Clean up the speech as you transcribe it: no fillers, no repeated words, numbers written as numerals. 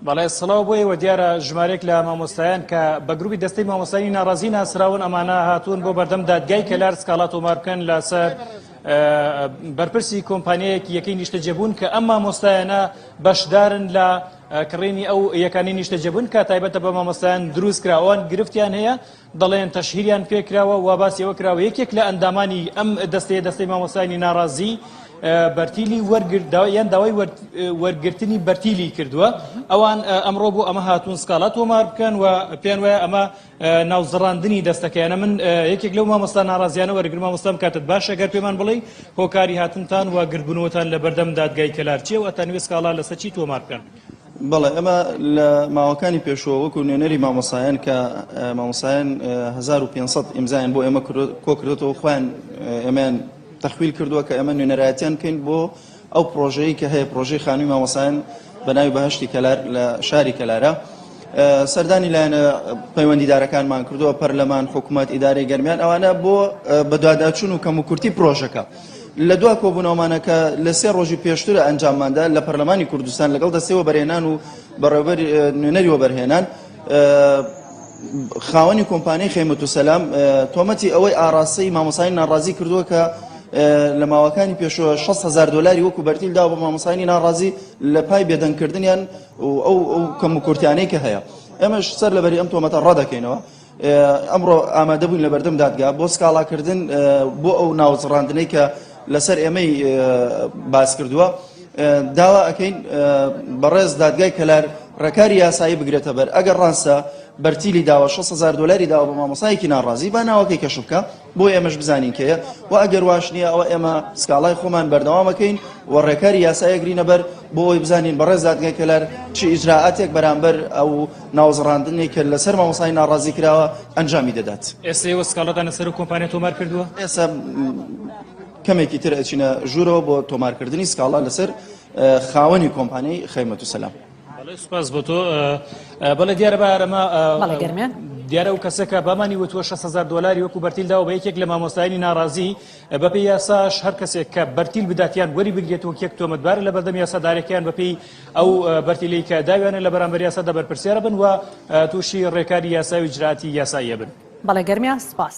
بەڵێ سڵاو بۆیەوە دیارە ژمارێک لە مامۆستایان کە بە گروپی دەستەی مامۆستایی ناڕازی ناسراون ئەمانە هاتوون بۆ بەردەم دادگای کەلار سکاڵا تۆمار بکەن لەسەر بەرپرسی کۆمپانیایەکی یەکەی نیشتەجێبوون کە ئەم مامۆستایانە بەشدارن لە کڕینی ئەو یەکانی نیشتەجێبوون کە تایبەتە بە مامۆستایان دروست کراوان گرفتیان هەیە دەڵێن تەشهیریان پێکراوە و باسیەوە کراوە یەکێک لە ئەندامانی ئەم دەستەی مامۆستایانی ناڕازی بەرتیلی یان داوای وەرگرتنی بەرتیلی کردووە ئەوان ئەمڕۆ بۆ ئەمە هاتوون سکاڵا تۆمار بکەن و پێیان وایە ئەمە ناوزڕاندنی دەستەکەیانە من یەکێک لەو مامۆستا ناڕازیانە وەرگر مامۆستام کاتت باشە گەر پێمان بڵێ هۆکاری هاتنتان و گرتبوونەوەتان لە بەردەم دادگای کەلار چیە و ئەتانوێ سکاڵا لەسەر چی تۆمار بکەن؟ بەڵێ ئەمە لە ماوەکانی پێشەوە وەکو نوێنەری مامۆسایان کە مامۆسایان 1500 ئیمزایان بۆ ئێمە کۆکردێتەوە خۆیان ئێمەیان تەخویل کردووە کە ئەمە نوێنەرایەتیان بکەین بۆ ئەو پرۆژەیە کە هەیە پرۆژەی خانووی مامۆسایان بە ناوی بەهەشتی کەلار لە شاری کەلارە سەردانی لایەنە پەیوەندیدارەکانمان کردووە پەرلەمان حکوومەت ئیدارەی گەرمیان ئەوانە بۆ بەدواداچوون و کەموکورتی پرۆژەکە لە دوا کۆبوونەوەمانەکە لە 3 ڕۆژی پێشتر ئەنجامماندا لە پەرلەمانی کوردستان لەگەڵ دەستەوە بەرهێنان و بەڕێوەبەر نوێنەری وەبەرهێنان خاوەنی کۆمپانیای خەیمەت و سەلام تۆمەتی ئەوەی ئاڕاستەی مامۆسای ناڕازی کردووە کە لە ماوەکانی پێشەوە 6,000 دلاری وەکو بەرتیلدا بە مامۆسایانی ناڕازی لە پای بێدەنگکردنیان ئەو کەموکورتیانەی کە هەیە ئێمەش سەر لەبەری ئەم تۆمەتە ڕەدەکەینەوە ئەمڕۆ ئامادە بووین لە بەردەم دادگا بۆ سکاڵاکردن بۆ ئەو ناوزڕاندنەی کە لەسەر ئێمەی باس کردووە داوا ئەەکەین بەڕێز دادگای کەلار ڕێکاری یاسایی بگرێتە بەر ئەگەر ڕاستە بەرتیلی داوە 6,000 دلاری داوە بە مامۆسایەکی ناڕازی با ناوەکەی کەش بکە بۆ ئێمەش بزانین کەیە و ئەگەر واش نییە ئەوە ئێمە سکاڵای خۆمان بەردەوامەکەین و ڕێکاری یاسایی گرینە بەر بۆ ئەوی بزانین بەڕێز دادگای کەلار چی ئیجراعاتێک بەرامبەر ئەو ناوزڕاندنێک کە لەسەر مامۆسای ناڕازی کراوە ئەنجامی دەدات. ئێستا ئێوە سکاڵەتان لەسەر کۆمپانیا تۆمار کردووە؟ ئێستا کەمێکی تر ئەچینە ژوورەوە بۆ تۆمارکردنی سکاڵا لەسەر خاوەنی کۆمپانیای خەیمەت و سەلام. سپاس بۆ تۆ بەڵێ دیارە بارەمە گەرمیان دیارە و کەسەکە بامانی وتووە 6,000 دلاری وەکو بەرتیلداوە بە یەکێک لە مامۆستایانی ناڕازی بەپێی یاساش هەر کەسێک کە بەرتیل بداتیان وەری بگرێتەوە کێک تۆمەتبارە لە بەردەم یاسادارەکەیان بەپێی ئەو بەرتیلەی کە داویانە لە بەرامبەر یاسادا بەرپرسیارە بن و تووشی ڕێکاری یاسایی و ئیجراعاتی یاساییە بن. بەڵێ گەرمیان سپاس.